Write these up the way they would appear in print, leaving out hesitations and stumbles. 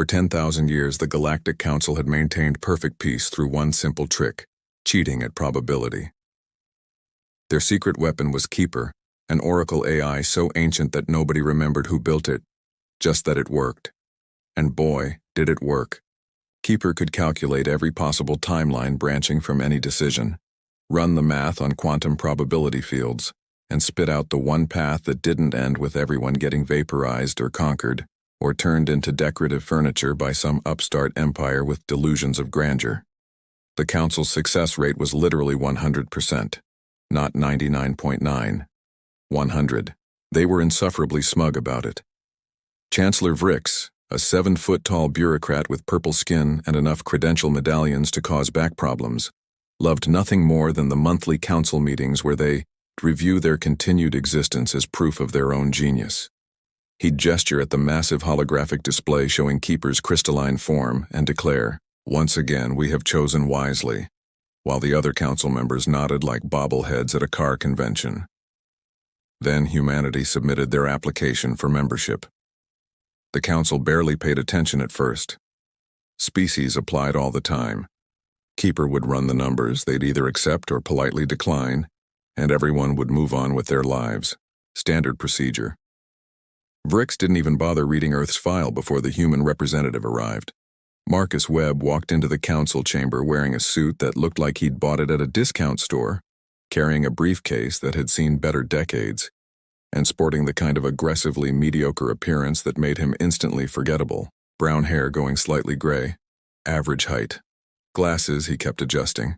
For 10,000 years, the Galactic Council had maintained perfect peace through one simple trick: cheating at probability. Their secret weapon was Keeper, an oracle AI so ancient that nobody remembered who built it, just that it worked. And boy, did it work. Keeper could calculate every possible timeline branching from any decision, run the math on quantum probability fields, and spit out the one path that didn't end with everyone getting vaporized or conquered, or turned into decorative furniture by some upstart empire with delusions of grandeur. The Council's success rate was literally 100%, not 99.9. 100. They were insufferably smug about it. Chancellor Vrix, a 7-foot-tall bureaucrat with purple skin and enough credential medallions to cause back problems, loved nothing more than the monthly council meetings where they review their continued existence as proof of their own genius. He'd gesture at the massive holographic display showing Keeper's crystalline form and declare, "Once again, we have chosen wisely," while the other council members nodded like bobbleheads at a car convention. Then humanity submitted their application for membership. The council barely paid attention at first. Species applied all the time. Keeper would run the numbers, they'd either accept or politely decline, and everyone would move on with their lives. Standard procedure. Vrix didn't even bother reading Earth's file before the human representative arrived. Marcus Webb walked into the council chamber wearing a suit that looked like he'd bought it at a discount store, carrying a briefcase that had seen better decades, and sporting the kind of aggressively mediocre appearance that made him instantly forgettable. Brown hair going slightly gray, average height. Glasses he kept adjusting.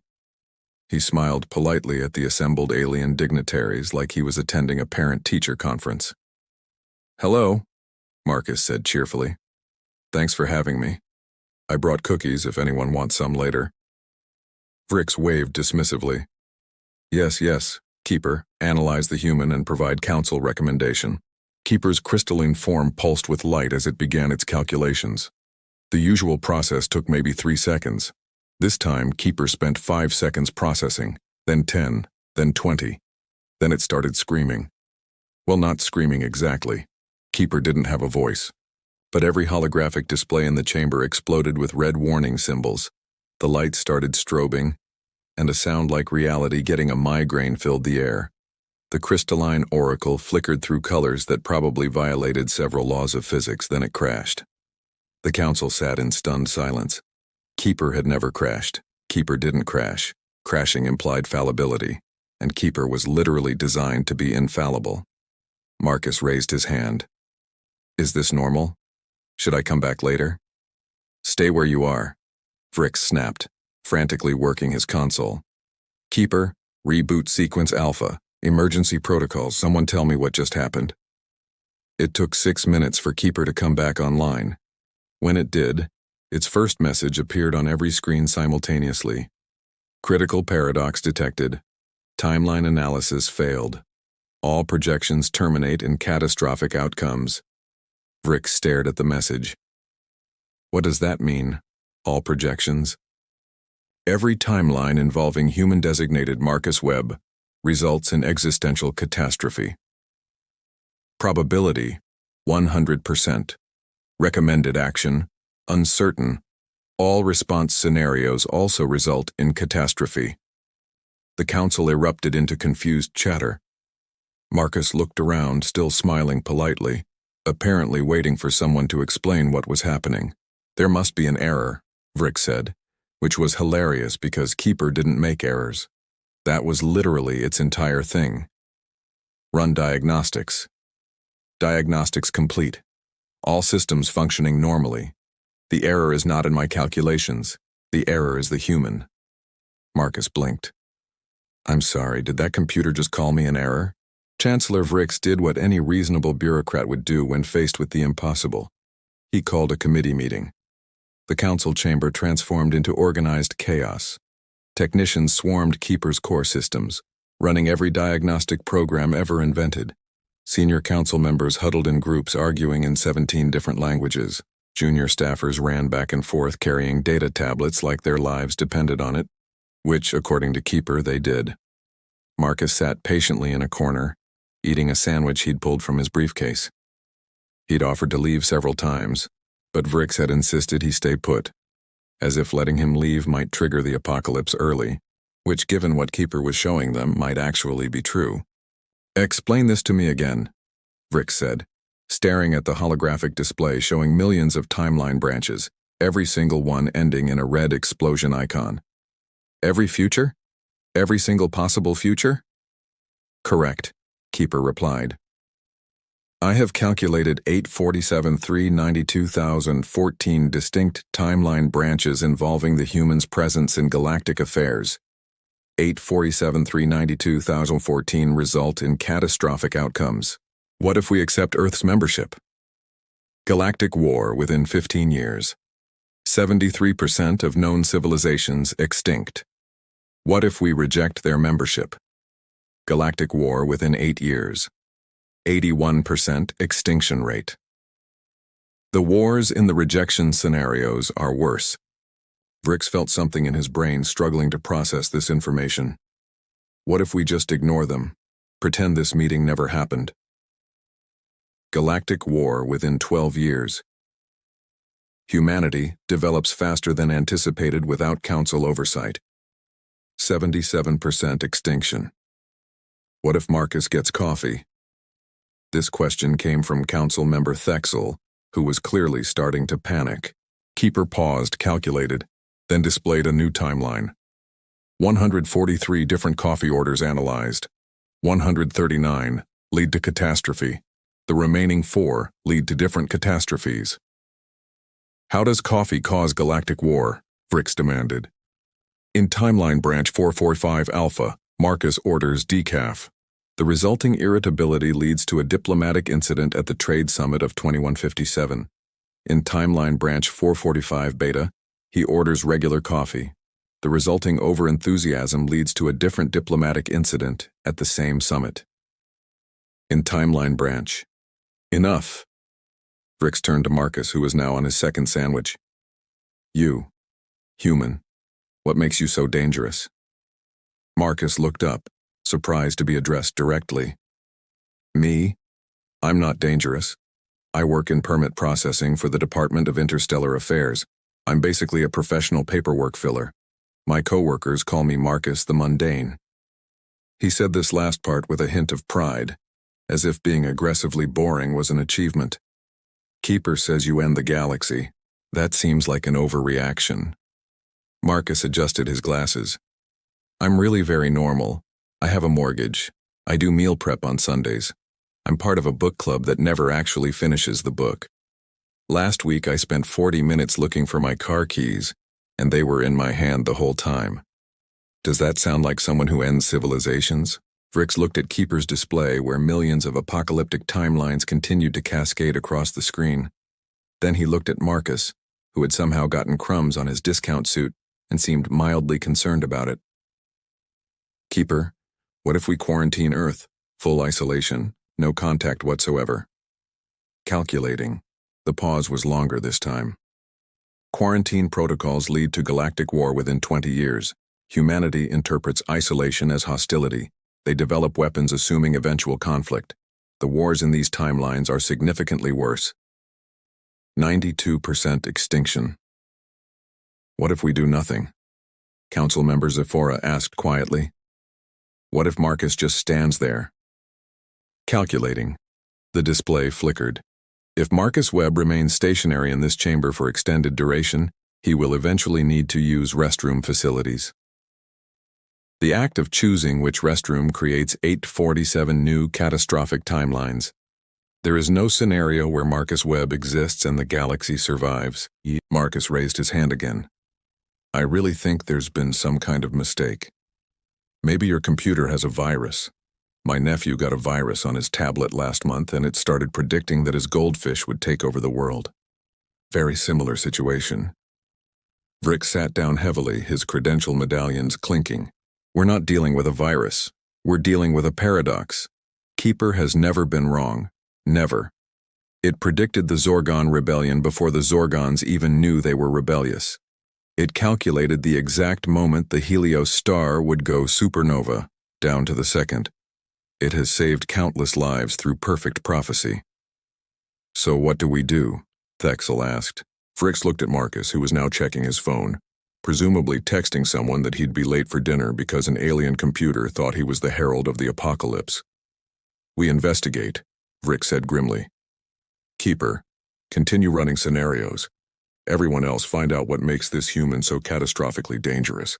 He smiled politely at the assembled alien dignitaries like he was attending a parent-teacher conference. "Hello," Marcus said cheerfully. "Thanks for having me. I brought cookies if anyone wants some later." Vrix waved dismissively. Yes, Keeper, analyze the human and provide council recommendation." Keeper's crystalline form pulsed with light as it began its calculations. The usual process took maybe 3 seconds. This time, Keeper spent 5 seconds processing, then 10, then 20. Then it started screaming. Well, not screaming exactly. Keeper didn't have a voice. But every holographic display in the chamber exploded with red warning symbols. The lights started strobing, and a sound like reality getting a migraine filled the air. The crystalline oracle flickered through colors that probably violated several laws of physics, then it crashed. The council sat in stunned silence. Keeper had never crashed. Keeper didn't crash. Crashing implied fallibility, and Keeper was literally designed to be infallible. Marcus raised his hand. "Is this normal? Should I come back later?" "Stay where you are," Vrix snapped, frantically working his console. "Keeper, reboot sequence alpha, emergency protocols, someone tell me what just happened." It took 6 minutes for Keeper to come back online. When it did, its first message appeared on every screen simultaneously. Critical paradox detected. Timeline analysis failed. All projections terminate in catastrophic outcomes. Vrix stared at the message. What does that mean? All projections? Every timeline involving human-designated Marcus Webb results in existential catastrophe. Probability, 100%. Recommended action, uncertain. All response scenarios also result in catastrophe. The council erupted into confused chatter. Marcus looked around, still smiling politely, apparently waiting for someone to explain what was happening. "There must be an error," Vrix said, which was hilarious because Keeper didn't make errors. That was literally its entire thing. "Run diagnostics." "Diagnostics complete. All systems functioning normally. The error is not in my calculations. The error is the human." Marcus blinked. "I'm sorry, did that computer just call me an error?" Chancellor Vrix did what any reasonable bureaucrat would do when faced with the impossible. He called a committee meeting. The council chamber transformed into organized chaos. Technicians swarmed Keeper's core systems, running every diagnostic program ever invented. Senior council members huddled in groups arguing in 17 different languages. Junior staffers ran back and forth carrying data tablets like their lives depended on it, which, according to Keeper, they did. Marcus sat patiently in a corner, eating a sandwich he'd pulled from his briefcase. He'd offered to leave several times, But Vrix had insisted he stay put, as if letting him leave might trigger the apocalypse early, which, given what Keeper was showing them, might actually be true. "Explain this to me again," Vrix said, staring at the holographic display showing millions of timeline branches, every single one ending in a red explosion icon. "Every future? Every single possible future?" "Correct," Keeper replied. "I have calculated 847,392,014 distinct timeline branches involving the human's presence in galactic affairs. 847,392,014 result in catastrophic outcomes. What if we accept Earth's membership? Galactic war within 15 years. 73% of known civilizations extinct. What if we reject their membership? Galactic war within 8 years. 81% extinction rate. The wars in the rejection scenarios are worse." Vrix felt something in his brain struggling to process this information. What if we just ignore them? Pretend this meeting never happened? Galactic war within 12 years. Humanity develops faster than anticipated without council oversight. 77% extinction. What if Marcus gets coffee? This question came from Council Member Thexel, who was clearly starting to panic. Keeper paused, calculated, then displayed a new timeline. 143 different coffee orders analyzed. 139 lead to catastrophe. The remaining 4 lead to different catastrophes. "How does coffee cause galactic war?" Vrix demanded. In Timeline Branch 445 Alpha, Marcus orders decaf. The resulting irritability leads to a diplomatic incident at the Trade Summit of 2157. In Timeline Branch 445 Beta, he orders regular coffee. The resulting overenthusiasm leads to a different diplomatic incident at the same summit. In Timeline Branch. "Enough." Vrix turned to Marcus, who was now on his second sandwich. "You, human, what makes you so dangerous?" Marcus looked up, surprised to be addressed directly. "Me? I'm not dangerous. I work in permit processing for the Department of Interstellar Affairs. I'm basically a professional paperwork filler. My coworkers call me Marcus the Mundane." He said this last part with a hint of pride, as if being aggressively boring was an achievement. "Keeper says you end the galaxy. That seems like an overreaction." Marcus adjusted his glasses. "I'm really very normal. I have a mortgage. I do meal prep on Sundays. I'm part of a book club that never actually finishes the book. Last week I spent 40 minutes looking for my car keys, and they were in my hand the whole time. Does that sound like someone who ends civilizations?" Vrix looked at Keeper's display where millions of apocalyptic timelines continued to cascade across the screen. Then he looked at Marcus, who had somehow gotten crumbs on his discount suit and seemed mildly concerned about it. "Keeper, what if we quarantine Earth? Full isolation, no contact whatsoever." Calculating. The pause was longer this time. "Quarantine protocols lead to galactic war within 20 years. Humanity interprets isolation as hostility. They develop weapons assuming eventual conflict. The wars in these timelines are significantly worse. 92% extinction." "What if we do nothing?" Council Member Zephora asked quietly. "What if Marcus just stands there?" Calculating. The display flickered. If Marcus Webb remains stationary in this chamber for extended duration, he will eventually need to use restroom facilities. The act of choosing which restroom creates 847 new catastrophic timelines. There is no scenario where Marcus Webb exists and the galaxy survives. Marcus raised his hand again. "I really think there's been some kind of mistake. Maybe your computer has a virus. My nephew got a virus on his tablet last month and it started predicting that his goldfish would take over the world. Very similar situation." Vrix sat down heavily, his credential medallions clinking. "We're not dealing with a virus. We're dealing with a paradox. Keeper has never been wrong. Never. It predicted the Zorgon rebellion before the Zorgons even knew they were rebellious. It calculated the exact moment the Helios star would go supernova, down to the second. It has saved countless lives through perfect prophecy. So what do we do?" Thexel asked. Fricks looked at Marcus, who was now checking his phone, presumably texting someone that he'd be late for dinner because an alien computer thought he was the herald of the apocalypse. We investigate, Vrick said grimly. Keeper, continue running scenarios. Everyone else find out what makes this human so catastrophically dangerous.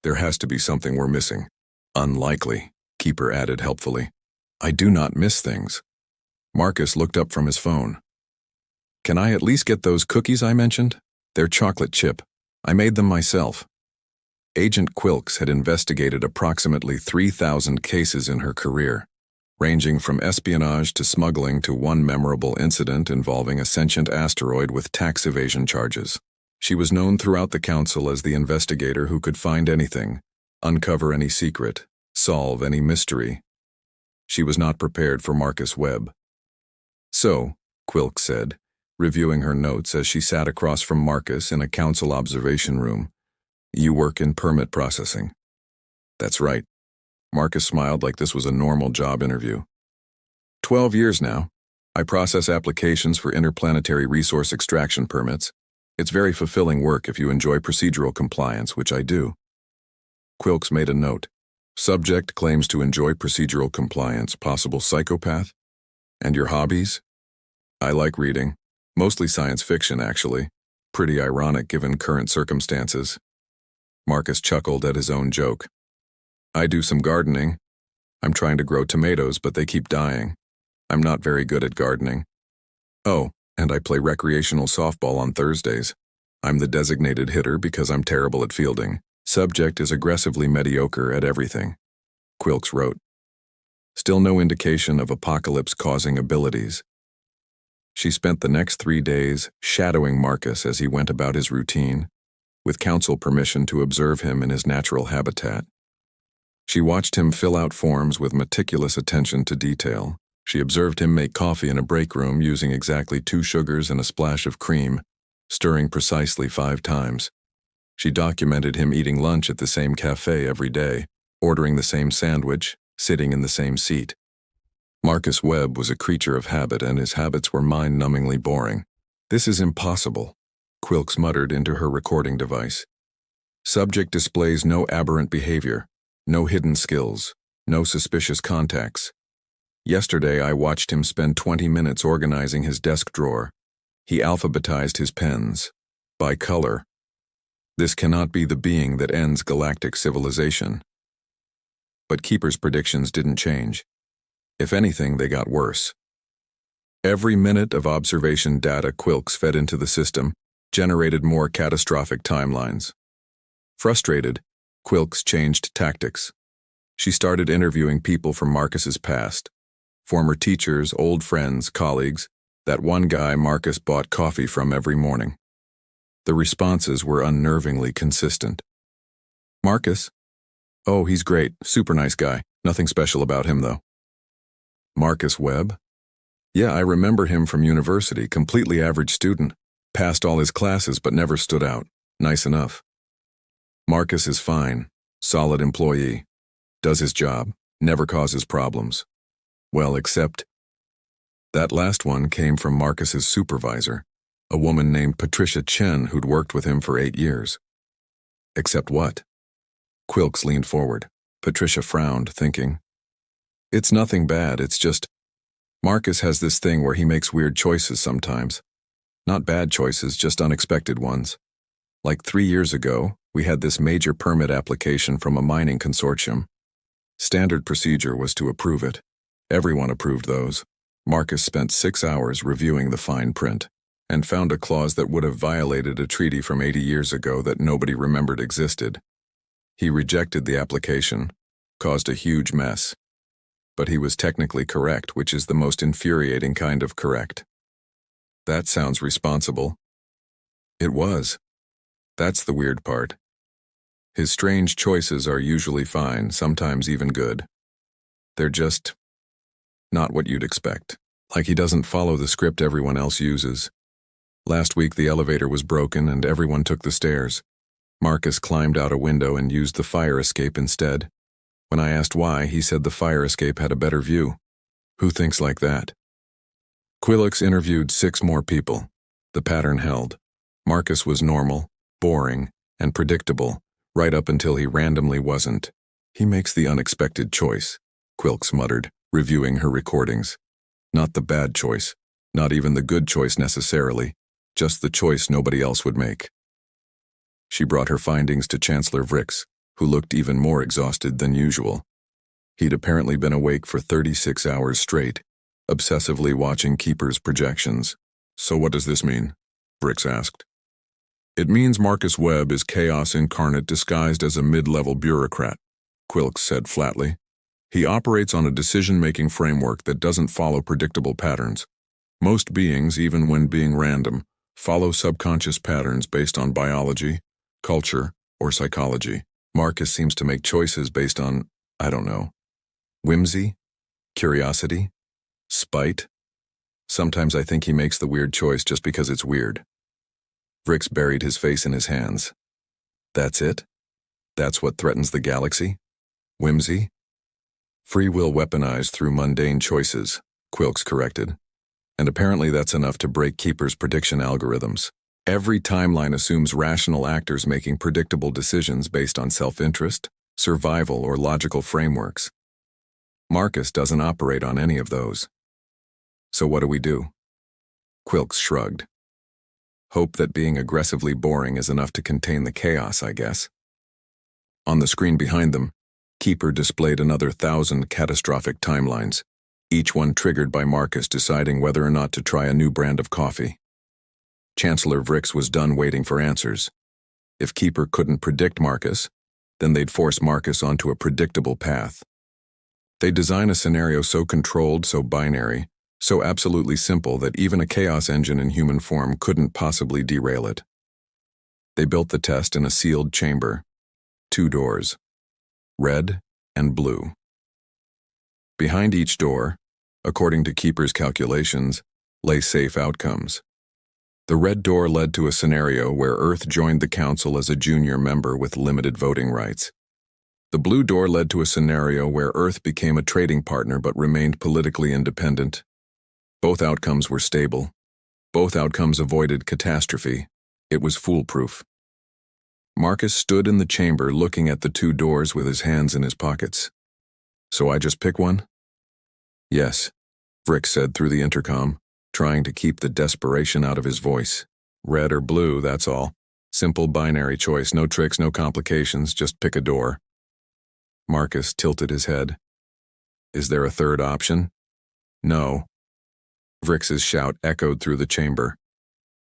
There has to be something we're missing. Unlikely, Keeper added helpfully. I do not miss things. Marcus looked up from his phone. Can I at least get those cookies I mentioned? They're chocolate chip. I made them myself. Agent Quilks had investigated approximately 3,000 cases in her career, ranging from espionage to smuggling to one memorable incident involving a sentient asteroid with tax evasion charges. She was known throughout the council as the investigator who could find anything, uncover any secret, solve any mystery. She was not prepared for Marcus Webb. So, Quilk said, reviewing her notes as she sat across from Marcus in a council observation room, you work in permit processing. That's right. Marcus smiled like this was a normal job interview. 12 years now. I process applications for interplanetary resource extraction permits. It's very fulfilling work if you enjoy procedural compliance, which I do. Quilks made a note. Subject claims to enjoy procedural compliance, possible psychopath? And your hobbies? I like reading. Mostly science fiction, actually. Pretty ironic given current circumstances. Marcus chuckled at his own joke. I do some gardening. I'm trying to grow tomatoes, but they keep dying. I'm not very good at gardening. Oh, and I play recreational softball on Thursdays. I'm the designated hitter because I'm terrible at fielding. Subject is aggressively mediocre at everything. Quilks wrote. Still no indication of apocalypse-causing abilities. She spent the next 3 days shadowing Marcus as he went about his routine, with council permission to observe him in his natural habitat. She watched him fill out forms with meticulous attention to detail. She observed him make coffee in a break room using exactly 2 sugars and a splash of cream, stirring precisely 5 times. She documented him eating lunch at the same cafe every day, ordering the same sandwich, sitting in the same seat. Marcus Webb was a creature of habit, and his habits were mind-numbingly boring. This is impossible, Quilks muttered into her recording device. Subject displays no aberrant behavior, no hidden skills, no suspicious contacts. Yesterday I watched him spend 20 minutes organizing his desk drawer. He alphabetized his pens, by color. This cannot be the being that ends galactic civilization. But Keeper's predictions didn't change. If anything, they got worse. Every minute of observation data Quilks fed into the system generated more catastrophic timelines. Frustrated, Quilks changed tactics. She started interviewing people from Marcus's past. Former teachers, old friends, colleagues, that one guy Marcus bought coffee from every morning. The responses were unnervingly consistent. Marcus? Oh, he's great, super nice guy. Nothing special about him, though. Marcus Webb? Yeah, I remember him from university, completely average student. Passed all his classes but never stood out. Nice enough. Marcus is fine, solid employee. Does his job, never causes problems. Well, except... That last one came from Marcus's supervisor, a woman named Patricia Chen who'd worked with him for 8 years. Except what? Quilks leaned forward. Patricia frowned, thinking. It's nothing bad, it's just... Marcus has this thing where he makes weird choices sometimes. Not bad choices, just unexpected ones. Like 3 years ago, we had this major permit application from a mining consortium. Standard procedure was to approve it. Everyone approved those. Marcus spent 6 hours reviewing the fine print and found a clause that would have violated a treaty from 80 years ago that nobody remembered existed. He rejected the application, caused a huge mess. But he was technically correct, which is the most infuriating kind of correct. That sounds responsible. It was. That's the weird part. His strange choices are usually fine, sometimes even good. They're just not what you'd expect. Like he doesn't follow the script everyone else uses. Last week the elevator was broken and everyone took the stairs. Marcus climbed out a window and used the fire escape instead. When I asked why, he said the fire escape had a better view. Who thinks like that? Quilks interviewed 6 more people. The pattern held. Marcus was normal, boring, and predictable, right up until he randomly wasn't. He makes the unexpected choice, Quilks muttered, reviewing her recordings. Not the bad choice, not even the good choice necessarily, just the choice nobody else would make. She brought her findings to Chancellor Vrix, who looked even more exhausted than usual. He'd apparently been awake for 36 hours straight, obsessively watching Keeper's projections. So what does this mean? Vrix asked. It means Marcus Webb is chaos incarnate disguised as a mid-level bureaucrat, Quilks said flatly. He operates on a decision-making framework that doesn't follow predictable patterns. Most beings, even when being random, follow subconscious patterns based on biology, culture, or psychology. Marcus seems to make choices based on, I don't know, whimsy, curiosity, spite. Sometimes I think he makes the weird choice just because it's weird. Vrix buried his face in his hands. That's it? That's what threatens the galaxy? Whimsy? Free will weaponized through mundane choices, Quilks corrected. And apparently that's enough to break Keeper's prediction algorithms. Every timeline assumes rational actors making predictable decisions based on self-interest, survival, or logical frameworks. Marcus doesn't operate on any of those. So what do we do? Quilks shrugged. Hope that being aggressively boring is enough to contain the chaos, I guess. On the screen behind them, Keeper displayed another 1,000 catastrophic timelines, each one triggered by Marcus deciding whether or not to try a new brand of coffee. Chancellor Vrix was done waiting for answers. If Keeper couldn't predict Marcus, then they'd force Marcus onto a predictable path. They'd design a scenario so controlled, so binary, so absolutely simple that even a chaos engine in human form couldn't possibly derail it. They built the test in a sealed chamber. 2 doors. Red and blue. Behind each door, according to Keeper's calculations, lay safe outcomes. The red door led to a scenario where Earth joined the Council as a junior member with limited voting rights. The blue door led to a scenario where Earth became a trading partner but remained politically independent. Both outcomes were stable. Both outcomes avoided catastrophe. It was foolproof. Marcus stood in the chamber looking at the 2 doors with his hands in his pockets. So I just pick one? Yes, Vrix said through the intercom, trying to keep the desperation out of his voice. Red or blue, that's all. Simple binary choice, no tricks, no complications, just pick a door. Marcus tilted his head. Is there a third option? No. Vrix's shout echoed through the chamber.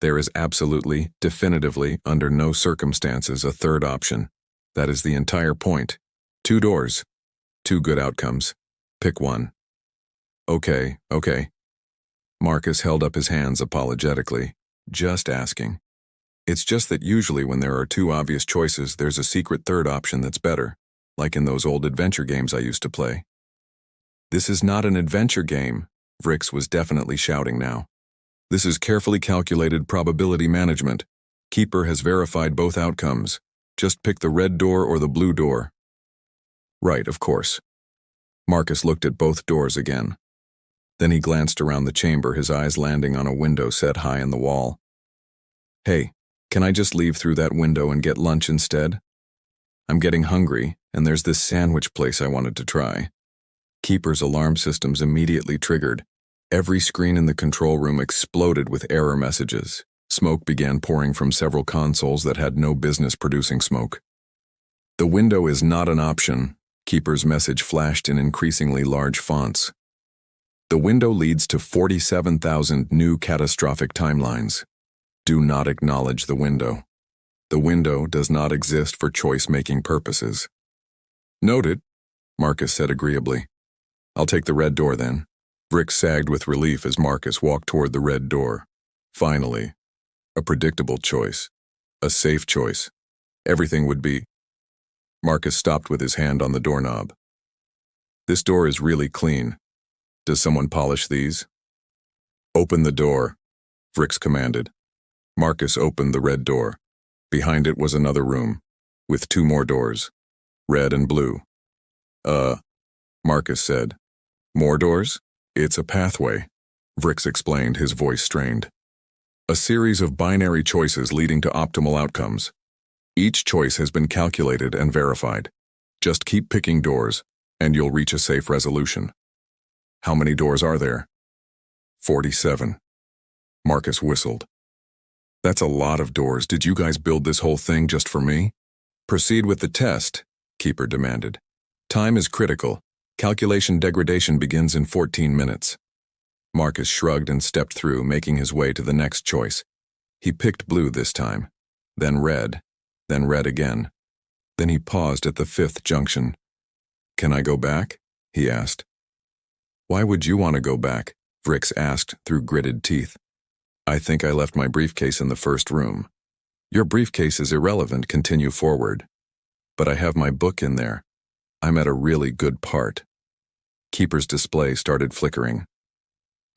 There is absolutely, definitively, under no circumstances a third option. That is the entire point. 2 doors. 2 good outcomes. Pick one. Okay. Marcus held up his hands apologetically. Just asking. It's just that usually when there are 2 obvious choices, there's a secret third option that's better, like in those old adventure games I used to play. This is not an adventure game, Vrix was definitely shouting now. This is carefully calculated probability management. Keeper has verified both outcomes. Just pick the red door or the blue door. Right, of course. Marcus looked at both doors again. Then he glanced around the chamber, his eyes landing on a window set high in the wall. Hey, can I just leave through that window and get lunch instead? I'm getting hungry, and there's this sandwich place I wanted to try. Keeper's alarm systems immediately triggered. Every screen in the control room exploded with error messages. Smoke began pouring from several consoles that had no business producing smoke. The window is not an option, Keeper's message flashed in increasingly large fonts. The window leads to 47,000 new catastrophic timelines. Do not acknowledge the window. The window does not exist for choice-making purposes. Noted, Marcus said agreeably. I'll take the red door then. Vrix sagged with relief as Marcus walked toward the red door. Finally, a predictable choice. A safe choice. Everything would be. Marcus stopped with his hand on the doorknob. This door is really clean. Does someone polish these? Open the door, Vrix commanded. Marcus opened the red door. Behind it was another room, with 2 more doors, red and blue. Marcus said. More doors? It's a pathway, Vrix explained, his voice strained. A series of binary choices leading to optimal outcomes. Each choice has been calculated and verified. Just keep picking doors, and you'll reach a safe resolution. How many doors are there? 47. Marcus whistled. That's a lot of doors. Did you guys build this whole thing just for me? Proceed with the test, Keeper demanded. Time is critical. Calculation degradation begins in 14 minutes. Marcus shrugged and stepped through, making his way to the next choice. He picked blue this time, then red again. Then he paused at the 5th junction. Can I go back? He asked. Why would you want to go back? Vrix asked through gritted teeth. I think I left my briefcase in the first room. Your briefcase is irrelevant, continue forward. But I have my book in there. I'm at a really good part. Keeper's display started flickering.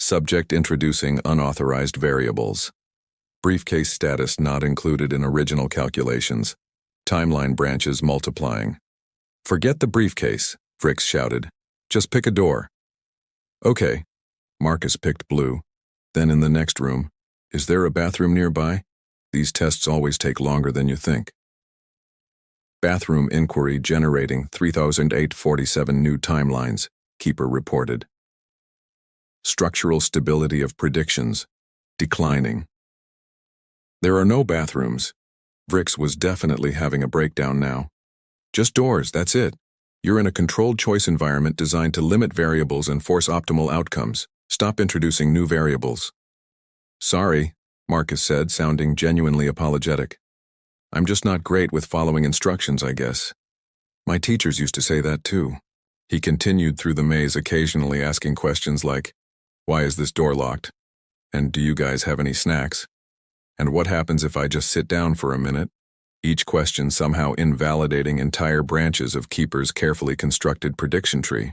Subject introducing unauthorized variables. Briefcase status not included in original calculations. Timeline branches multiplying. Forget the briefcase, Vrix shouted. Just pick a door. Okay. Marcus picked blue. Then in the next room, is there a bathroom nearby? These tests always take longer than you think. Bathroom inquiry generating 3,847 new timelines, Keeper reported. Structural stability of predictions, declining. There are no bathrooms. Vrix was definitely having a breakdown now. Just doors, that's it. You're in a controlled choice environment designed to limit variables and force optimal outcomes. Stop introducing new variables. Sorry, Marcus said, sounding genuinely apologetic. I'm just not great with following instructions, I guess. My teachers used to say that too. He continued through the maze, occasionally asking questions like, why is this door locked? And do you guys have any snacks? And what happens if I just sit down for a minute? Each question somehow invalidating entire branches of Keeper's carefully constructed prediction tree.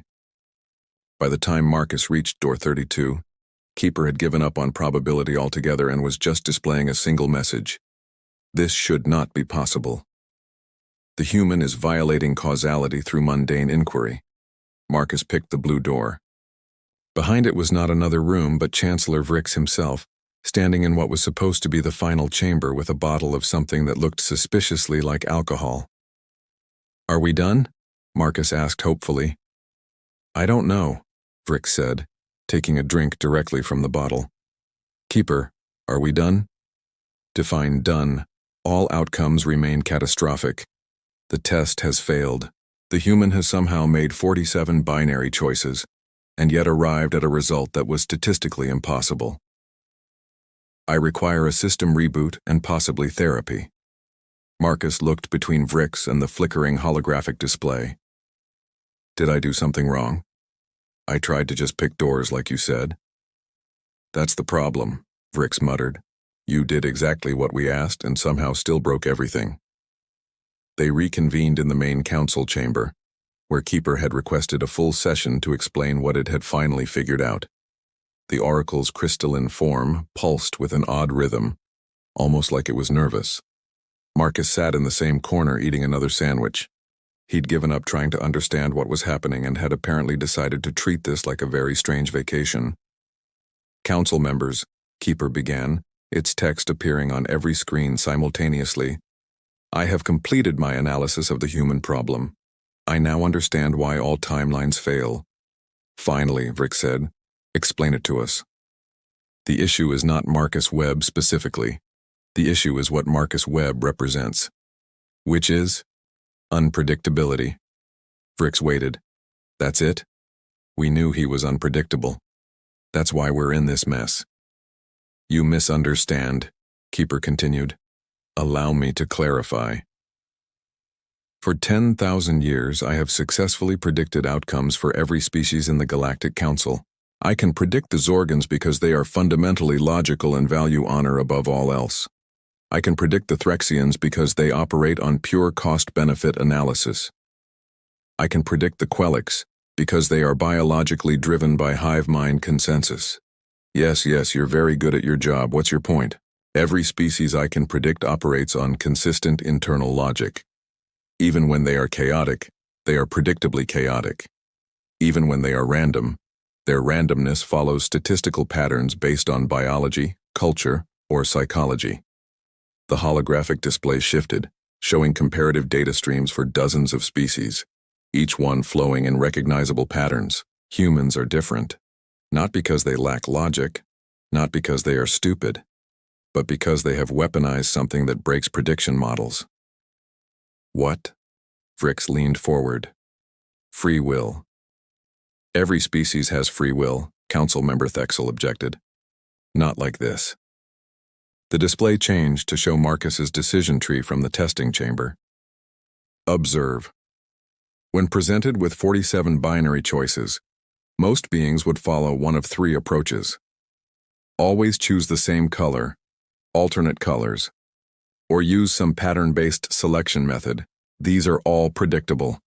By the time Marcus reached door 32, Keeper had given up on probability altogether and was just displaying a single message. This should not be possible. The human is violating causality through mundane inquiry. Marcus picked the blue door. Behind it was not another room but Chancellor Vrix himself, standing in what was supposed to be the final chamber with a bottle of something that looked suspiciously like alcohol. Are we done? Marcus asked hopefully. I don't know, Vrix said, taking a drink directly from the bottle. Keeper, are we done? Define done. All outcomes remain catastrophic. The test has failed. The human has somehow made 47 binary choices, and yet arrived at a result that was statistically impossible. I require a system reboot and possibly therapy. Marcus looked between Vrix and the flickering holographic display. Did I do something wrong? I tried to just pick doors like you said. That's the problem, Vrix muttered. You did exactly what we asked and somehow still broke everything. They reconvened in the main council chamber, where Keeper had requested a full session to explain what it had finally figured out. The oracle's crystalline form pulsed with an odd rhythm, almost like it was nervous. Marcus sat in the same corner eating another sandwich. He'd given up trying to understand what was happening and had apparently decided to treat this like a very strange vacation. Council members, Keeper began, its text appearing on every screen simultaneously. I have completed my analysis of the human problem. I now understand why all timelines fail. Finally, Vrix said, explain it to us. The issue is not Marcus Webb specifically. The issue is what Marcus Webb represents. Which is? Unpredictability. Vrix waited. That's it? We knew he was unpredictable. That's why we're in this mess. You misunderstand, Keeper continued. Allow me to clarify. For 10,000 years, I have successfully predicted outcomes for every species in the Galactic Council. I can predict the Zorgans because they are fundamentally logical and value honor above all else. I can predict the Threxians because they operate on pure cost-benefit analysis. I can predict the Quelix because they are biologically driven by hive mind consensus. Yes, you're very good at your job. What's your point? Every species I can predict operates on consistent internal logic. Even when they are chaotic, they are predictably chaotic. Even when they are random, their randomness follows statistical patterns based on biology, culture, or psychology. The holographic display shifted, showing comparative data streams for dozens of species, each one flowing in recognizable patterns. Humans are different, not because they lack logic, not because they are stupid, but because they have weaponized something that breaks prediction models. What? Vrix leaned forward. Free will. Every species has free will, Council Member Thexel objected. Not like this. The display changed to show Marcus's decision tree from the testing chamber. Observe. When presented with 47 binary choices, most beings would follow one of three approaches. Always choose the same color, alternate colors, or use some pattern-based selection method. These are all predictable.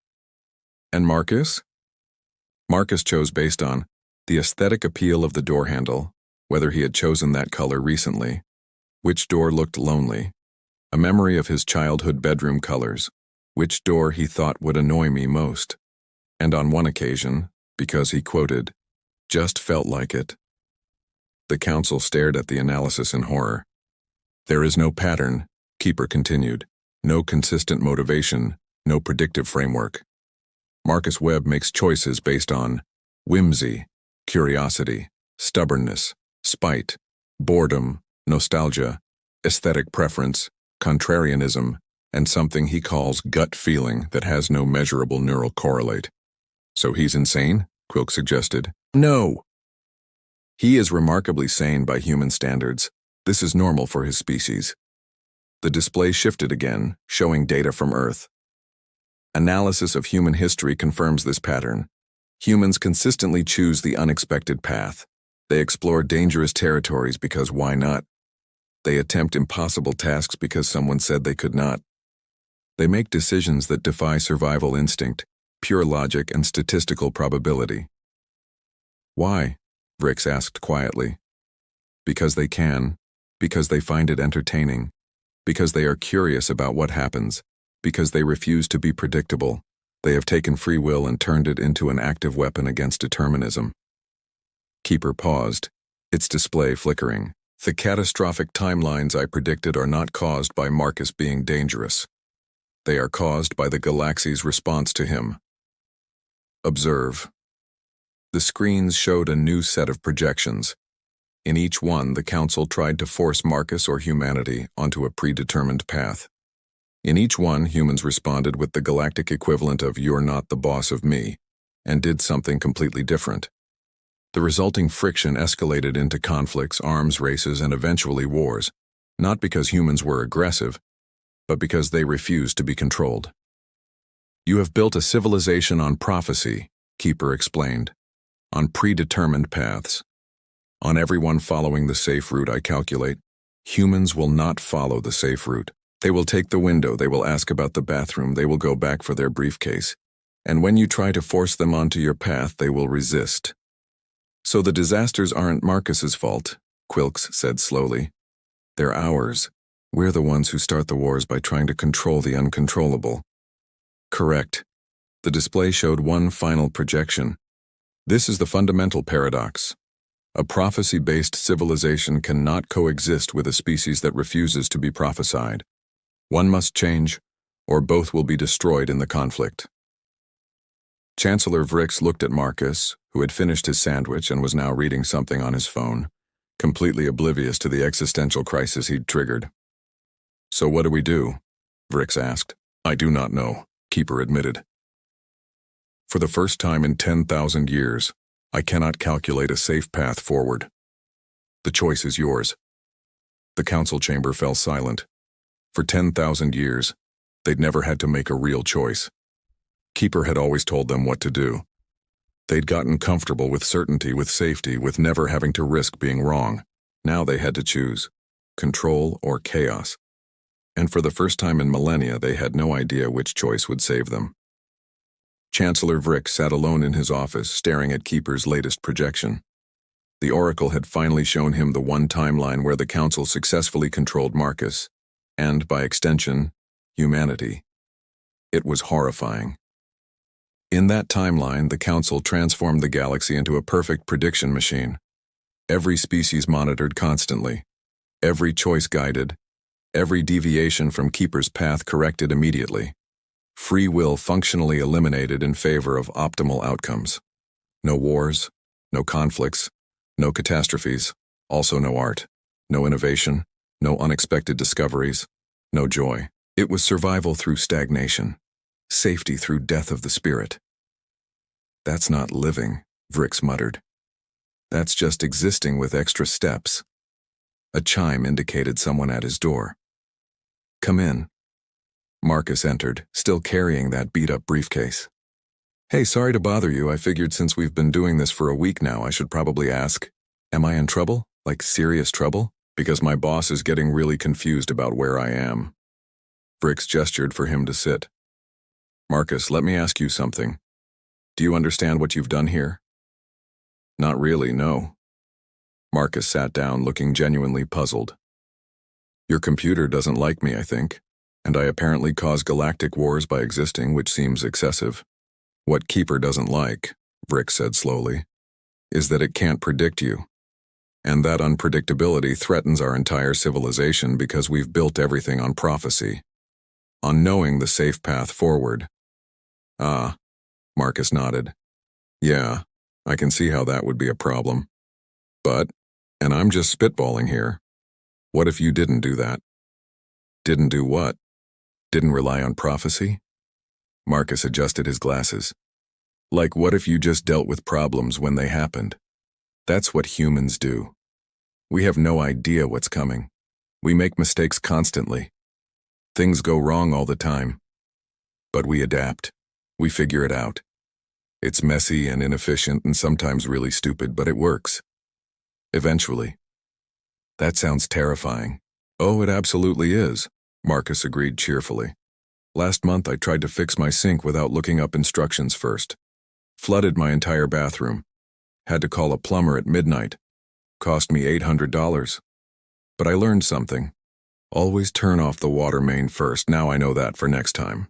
And Marcus? Marcus chose based on the aesthetic appeal of the door handle, whether he had chosen that color recently, which door looked lonely, a memory of his childhood bedroom colors, which door he thought would annoy me most, and on one occasion, because he quoted, "just felt like it." The council stared at the analysis in horror. There is no pattern, Keeper continued, no consistent motivation, no predictive framework. Marcus Webb makes choices based on whimsy, curiosity, stubbornness, spite, boredom, nostalgia, aesthetic preference, contrarianism, and something he calls gut feeling that has no measurable neural correlate. So he's insane? Quilk suggested. No! He is remarkably sane by human standards. This is normal for his species. The display shifted again, showing data from Earth. Analysis of human history confirms this pattern. Humans consistently choose the unexpected path. They explore dangerous territories because why not? They attempt impossible tasks because someone said they could not. They make decisions that defy survival instinct, pure logic, and statistical probability. Why? Vrix asked quietly. Because they can, because they find it entertaining, because they are curious about what happens, because they refuse to be predictable. They have taken free will and turned it into an active weapon against determinism. Keeper paused, its display flickering. The catastrophic timelines I predicted are not caused by Marcus being dangerous. They are caused by the galaxy's response to him. Observe. The screens showed a new set of projections. In each one, the Council tried to force Marcus or humanity onto a predetermined path. In each one, humans responded with the galactic equivalent of "you're not the boss of me," and did something completely different. The resulting friction escalated into conflicts, arms races, and eventually wars, not because humans were aggressive, but because they refused to be controlled. You have built a civilization on prophecy, Keeper explained, on predetermined paths. On everyone following the safe route, I calculate, humans will not follow the safe route. They will take the window, they will ask about the bathroom, they will go back for their briefcase. And when you try to force them onto your path, they will resist. So the disasters aren't Marcus's fault, Quilks said slowly. They're ours. We're the ones who start the wars by trying to control the uncontrollable. Correct. The display showed one final projection. This is the fundamental paradox. A prophecy-based civilization cannot coexist with a species that refuses to be prophesied. One must change, or both will be destroyed in the conflict. Chancellor Vrix looked at Marcus, who had finished his sandwich and was now reading something on his phone, completely oblivious to the existential crisis he'd triggered. So what do we do? Vrix asked. I do not know, Keeper admitted. For the first time in 10,000 years, I cannot calculate a safe path forward. The choice is yours. The council chamber fell silent. For 10,000 years, they'd never had to make a real choice. Keeper had always told them what to do. They'd gotten comfortable with certainty, with safety, with never having to risk being wrong. Now they had to choose control or chaos. And for the first time in millennia, they had no idea which choice would save them. Chancellor Vrix sat alone in his office, staring at Keeper's latest projection. The Oracle had finally shown him the one timeline where the Council successfully controlled Marcus, and, by extension, humanity. It was horrifying. In that timeline, the Council transformed the galaxy into a perfect prediction machine. Every species monitored constantly. Every choice guided, every deviation from Keeper's path corrected immediately. Free will functionally eliminated in favor of optimal outcomes. No wars, no conflicts, no catastrophes, also no art, no innovation, no unexpected discoveries, no joy. It was survival through stagnation, safety through death of the spirit. That's not living, Vrix muttered. That's just existing with extra steps. A chime indicated someone at his door. Come in. Marcus entered, still carrying that beat-up briefcase. Hey, sorry to bother you. I figured since we've been doing this for a week now, I should probably ask, am I in trouble? Like serious trouble? Because my boss is getting really confused about where I am. Vrix gestured for him to sit. Marcus, let me ask you something. Do you understand what you've done here? Not really, no. Marcus sat down, looking genuinely puzzled. Your computer doesn't like me, I think, and I apparently cause galactic wars by existing, which seems excessive. What Keeper doesn't like, Vrix said slowly, is that it can't predict you. And that unpredictability threatens our entire civilization because we've built everything on prophecy, on knowing the safe path forward. Ah, Marcus nodded. Yeah, I can see how that would be a problem. But, and I'm just spitballing here, what if you didn't do that? Didn't do what? Didn't rely on prophecy? Marcus adjusted his glasses. Like, what if you just dealt with problems when they happened? That's what humans do. We have no idea what's coming. We make mistakes constantly. Things go wrong all the time. But we adapt. We figure it out. It's messy and inefficient and sometimes really stupid, but it works. Eventually. That sounds terrifying. Oh, it absolutely is, Marcus agreed cheerfully. Last month I tried to fix my sink without looking up instructions first. Flooded my entire bathroom. Had to call a plumber at midnight. Cost me $800. But I learned something. Always turn off the water main first. Now I know that for next time.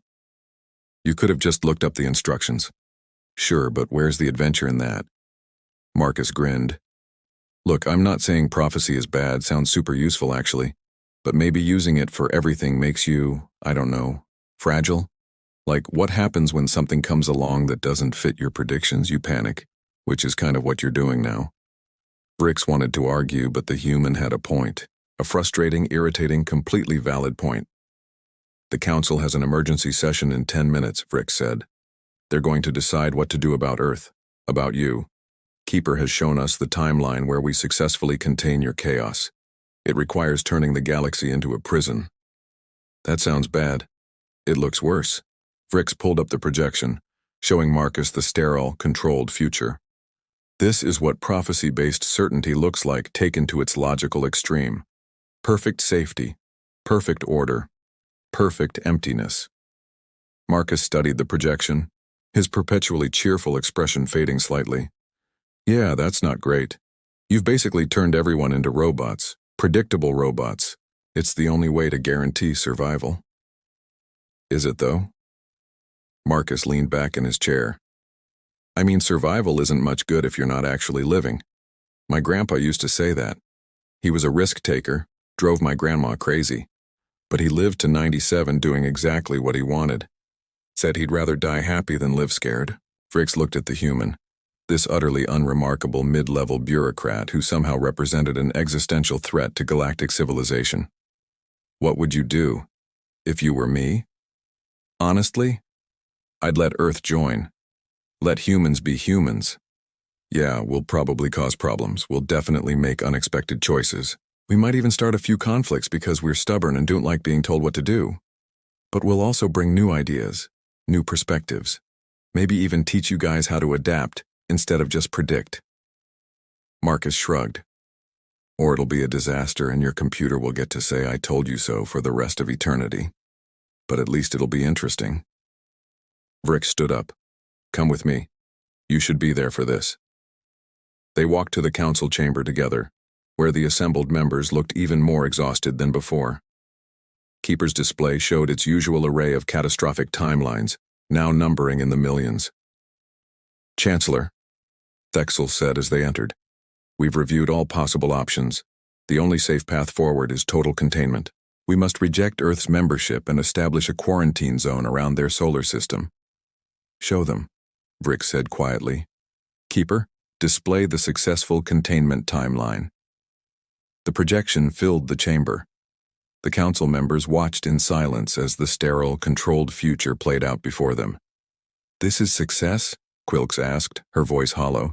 You could have just looked up the instructions. Sure, but where's the adventure in that? Marcus grinned. Look, I'm not saying prophecy is bad, sounds super useful actually, but maybe using it for everything makes you, I don't know, fragile? Like, what happens when something comes along that doesn't fit your predictions? You panic, which is kind of what you're doing now. Vrix wanted to argue, but the human had a point. A frustrating, irritating, completely valid point. The council has an emergency session in 10 minutes, Vrix said. They're going to decide what to do about Earth, about you. Keeper has shown us the timeline where we successfully contain your chaos. It requires turning the galaxy into a prison. That sounds bad. It looks worse. Vrix pulled up the projection, showing Marcus the sterile, controlled future. This is what prophecy-based certainty looks like taken to its logical extreme. Perfect safety, perfect order, perfect emptiness. Marcus studied the projection, his perpetually cheerful expression fading slightly. Yeah, that's not great. You've basically turned everyone into robots, predictable robots. It's the only way to guarantee survival. Is it though? Marcus leaned back in his chair. I mean, survival isn't much good if you're not actually living. My grandpa used to say that. He was a risk taker, drove my grandma crazy. But he lived to 97 doing exactly what he wanted. Said he'd rather die happy than live scared. Vrix looked at the human, this utterly unremarkable mid-level bureaucrat who somehow represented an existential threat to galactic civilization. What would you do if you were me? Honestly, I'd let Earth join. Let humans be humans. Yeah, we'll probably cause problems. We'll definitely make unexpected choices. We might even start a few conflicts because we're stubborn and don't like being told what to do. But we'll also bring new ideas, new perspectives. Maybe even teach you guys how to adapt instead of just predict. Marcus shrugged. Or it'll be a disaster and your computer will get to say I told you so for the rest of eternity. But at least it'll be interesting. Vrix stood up. Come with me. You should be there for this. They walked to the council chamber together, where the assembled members looked even more exhausted than before. Keeper's display showed its usual array of catastrophic timelines, now numbering in the millions. Chancellor, Thexel said as they entered, we've reviewed all possible options. The only safe path forward is total containment. We must reject Earth's membership and establish a quarantine zone around their solar system. Show them, Vrick said quietly. Keeper, display the successful containment timeline. The projection filled the chamber. The council members watched in silence as the sterile, controlled future played out before them. This is success? Quilks asked, her voice hollow.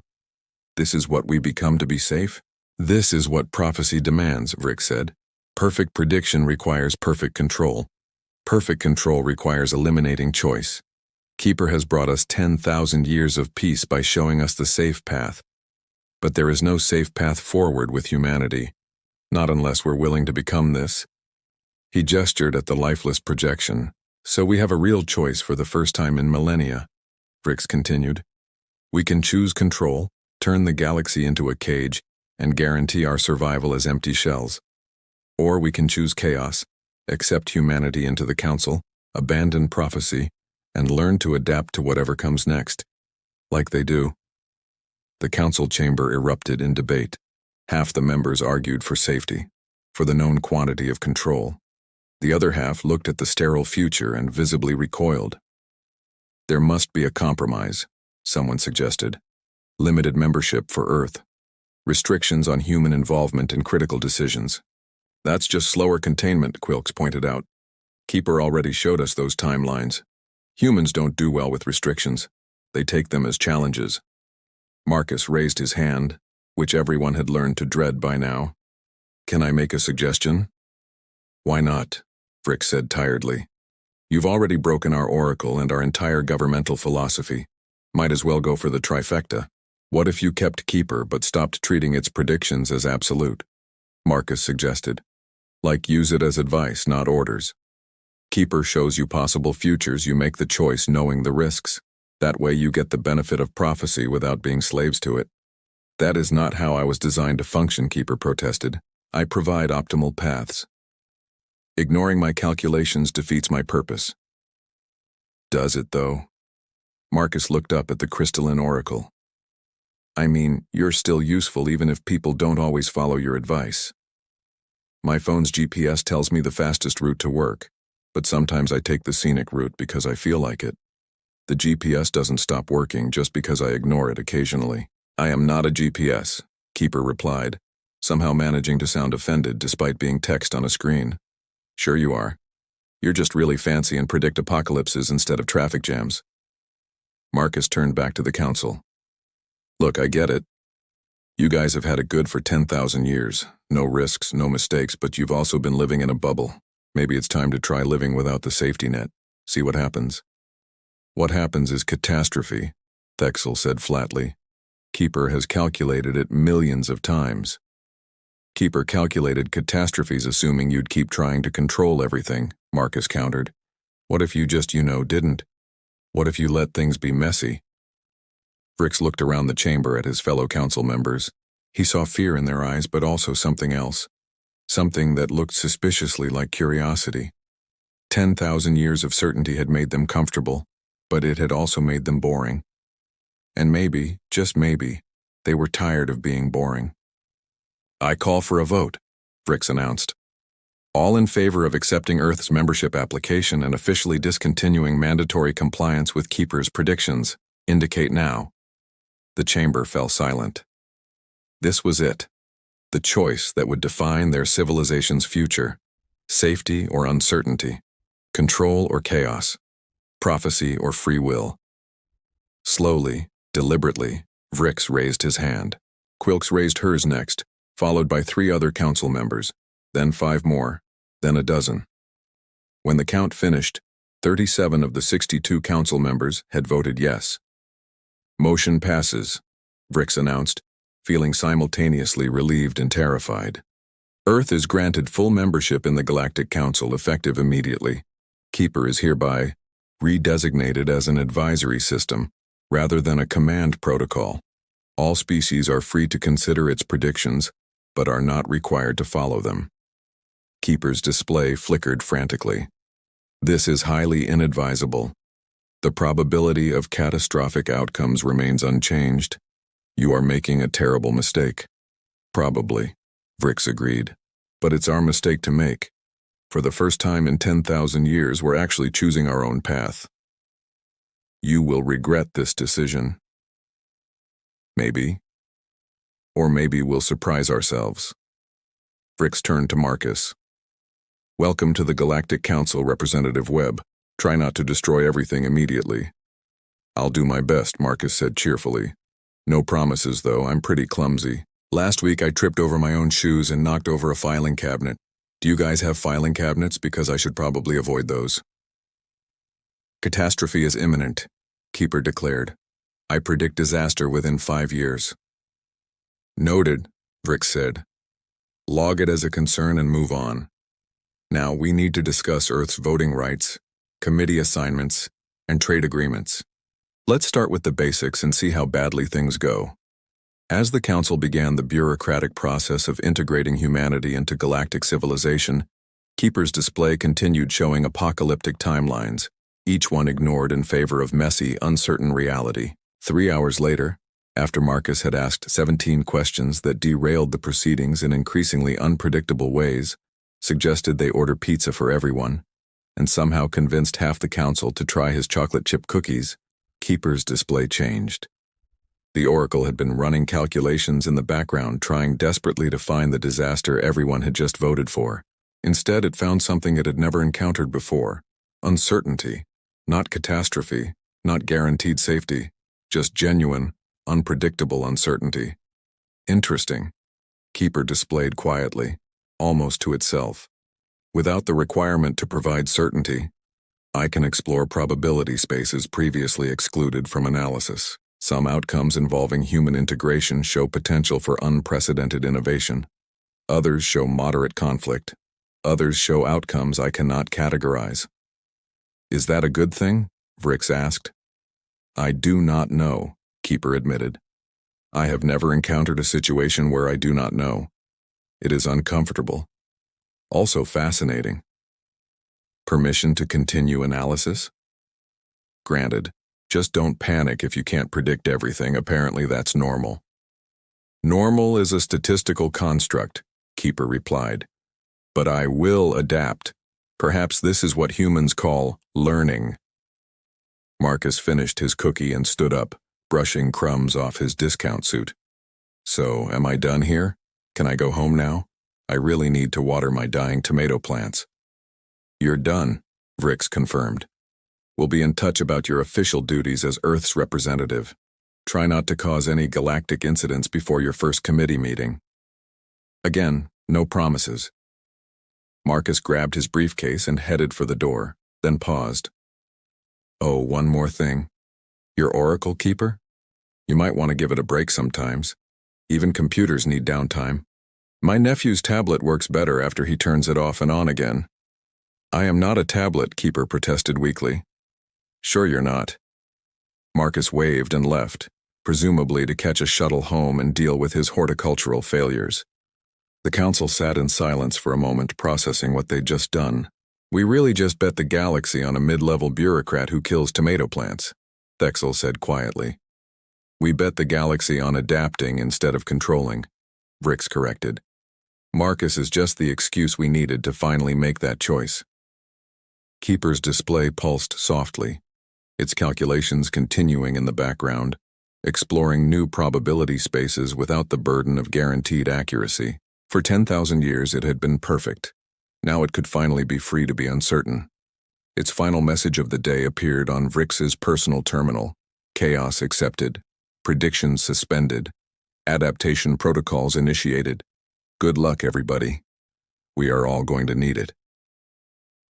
This is what we become to be safe? This is what prophecy demands, Vrick said. Perfect prediction requires perfect control. Perfect control requires eliminating choice. Keeper has brought us 10,000 years of peace by showing us the safe path. But there is no safe path forward with humanity, not unless we're willing to become this. He gestured at the lifeless projection. So we have a real choice for the first time in millennia, Vrix continued. We can choose control, turn the galaxy into a cage, and guarantee our survival as empty shells. Or we can choose chaos, accept humanity into the council, abandon prophecy, and learn to adapt to whatever comes next. Like they do. The council chamber erupted in debate. Half the members argued for safety, for the known quantity of control. The other half looked at the sterile future and visibly recoiled. There must be a compromise, someone suggested. Limited membership for Earth. Restrictions on human involvement in critical decisions. That's just slower containment, Quilks pointed out. Keeper already showed us those timelines. Humans don't do well with restrictions. They take them as challenges. Marcus raised his hand, which everyone had learned to dread by now. Can I make a suggestion? Why not? Vrick said tiredly. You've already broken our oracle and our entire governmental philosophy. Might as well go for the trifecta. What if you kept Keeper but stopped treating its predictions as absolute? Marcus suggested. Like use it as advice, not orders. Keeper shows you possible futures, you make the choice knowing the risks. That way you get the benefit of prophecy without being slaves to it. That is not how I was designed to function, Keeper protested. I provide optimal paths. Ignoring my calculations defeats my purpose. Does it, though? Marcus looked up at the crystalline oracle. I mean, you're still useful even if people don't always follow your advice. My phone's GPS tells me the fastest route to work, but sometimes I take the scenic route because I feel like it. The GPS doesn't stop working just because I ignore it occasionally. I am not a GPS, Keeper replied, somehow managing to sound offended despite being text on a screen. Sure you are. You're just really fancy and predict apocalypses instead of traffic jams. Marcus turned back to the council. Look, I get it. You guys have had it good for 10,000 years. No risks, no mistakes, but you've also been living in a bubble. Maybe it's time to try living without the safety net. See what happens. What happens is catastrophe, Thexel said flatly. Keeper has calculated it millions of times. Keeper calculated catastrophes assuming you'd keep trying to control everything, Marcus countered. What if you just, didn't? What if you let things be messy? Vrix looked around the chamber at his fellow council members. He saw fear in their eyes, but also something else. Something that looked suspiciously like curiosity. 10,000 years of certainty had made them comfortable, but it had also made them boring. And maybe, just maybe, they were tired of being boring. I call for a vote, Vrix announced. All in favor of accepting Earth's membership application and officially discontinuing mandatory compliance with Keeper's predictions, indicate now. The chamber fell silent. This was it. The choice that would define their civilization's future. Safety or uncertainty. Control or chaos. Prophecy or free will. Slowly, deliberately, Vrix raised his hand. Quilks raised hers next, followed by 3 other council members, then 5 more, then a dozen. When the count finished, 37 of the 62 council members had voted yes. Motion passes, Vrix announced, feeling simultaneously relieved and terrified. Earth is granted full membership in the Galactic Council effective immediately. Keeper is hereby redesignated as an advisory system rather than a command protocol. All species are free to consider its predictions, but are not required to follow them. Keeper's display flickered frantically. This is highly inadvisable. The probability of catastrophic outcomes remains unchanged. You are making a terrible mistake. Probably. Vrix agreed. But it's our mistake to make. For the first time in 10,000 years, we're actually choosing our own path. You will regret this decision. Maybe. Or maybe we'll surprise ourselves. Vrix turned to Marcus. Welcome to the Galactic Council, Representative Webb. Try not to destroy everything immediately. I'll do my best, Marcus said cheerfully. No promises, though. I'm pretty clumsy. Last week I tripped over my own shoes and knocked over a filing cabinet. Do you guys have filing cabinets? Because I should probably avoid those. Catastrophe is imminent, Keeper declared. I predict disaster within 5 years. Noted, Vrix said. Log it as a concern and move on. Now we need to discuss Earth's voting rights, committee assignments, and trade agreements. Let's start with the basics and see how badly things go. As the Council began the bureaucratic process of integrating humanity into galactic civilization, Keeper's display continued showing apocalyptic timelines, each one ignored in favor of messy, uncertain reality. 3 hours later, after Marcus had asked 17 questions that derailed the proceedings in increasingly unpredictable ways, suggested they order pizza for everyone, and somehow convinced half the Council to try his chocolate chip cookies, Keeper's display changed. The Oracle had been running calculations in the background, trying desperately to find the disaster everyone had just voted for. Instead, it found something it had never encountered before. Uncertainty. Not catastrophe, not guaranteed safety, just genuine, unpredictable uncertainty. Interesting, Keeper displayed quietly, almost to itself. Without the requirement to provide certainty, I can explore probability spaces previously excluded from analysis. Some outcomes involving human integration show potential for unprecedented innovation. Others show moderate conflict. Others show outcomes I cannot categorize. Is that a good thing? Vrix asked. I do not know, Keeper admitted. I have never encountered a situation where I do not know. It is uncomfortable. Also fascinating. Permission to continue analysis? Granted. Just don't panic if you can't predict everything. Apparently that's normal. Normal is a statistical construct, Keeper replied. But I will adapt. Perhaps this is what humans call learning. Marcus finished his cookie and stood up, brushing crumbs off his discount suit. So, am I done here? Can I go home now? I really need to water my dying tomato plants. You're done, Vrix confirmed. We'll be in touch about your official duties as Earth's representative. Try not to cause any galactic incidents before your first committee meeting. Again, no promises. Marcus grabbed his briefcase and headed for the door, then paused. Oh, one more thing. Your Oracle, Keeper? You might want to give it a break sometimes. Even computers need downtime. My nephew's tablet works better after he turns it off and on again. I am not a tablet, Keeper protested weakly. Sure you're not. Marcus waved and left, presumably to catch a shuttle home and deal with his horticultural failures. The Council sat in silence for a moment, processing what they'd just done. We really just bet the galaxy on a mid-level bureaucrat who kills tomato plants, Thexel said quietly. We bet the galaxy on adapting instead of controlling, Vrix corrected. Marcus is just the excuse we needed to finally make that choice. Keeper's display pulsed softly, its calculations continuing in the background, exploring new probability spaces without the burden of guaranteed accuracy. For 10,000 years it had been perfect. Now it could finally be free to be uncertain. Its final message of the day appeared on Vrix's personal terminal. Chaos accepted. Predictions suspended. Adaptation protocols initiated. Good luck, everybody. We are all going to need it.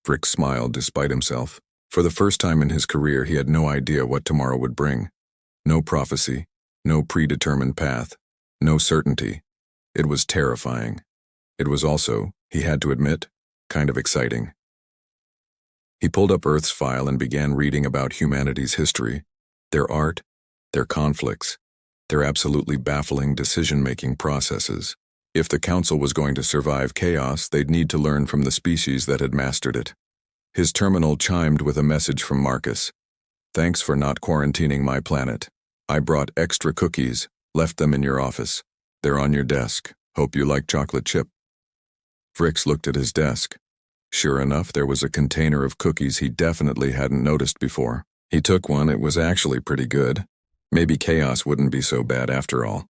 Vrix smiled despite himself. For the first time in his career, he had no idea what tomorrow would bring. No prophecy, no predetermined path, no certainty. It was terrifying. It was also, he had to admit, kind of exciting. He pulled up Earth's file and began reading about humanity's history, their art, their conflicts, their absolutely baffling decision-making processes. If the Council was going to survive chaos, they'd need to learn from the species that had mastered it. His terminal chimed with a message from Marcus. Thanks for not quarantining my planet. I brought extra cookies, left them in your office. They're on your desk. Hope you like chocolate chip. Fricks looked at his desk. Sure enough, there was a container of cookies he definitely hadn't noticed before. He took one. It was actually pretty good. Maybe chaos wouldn't be so bad after all.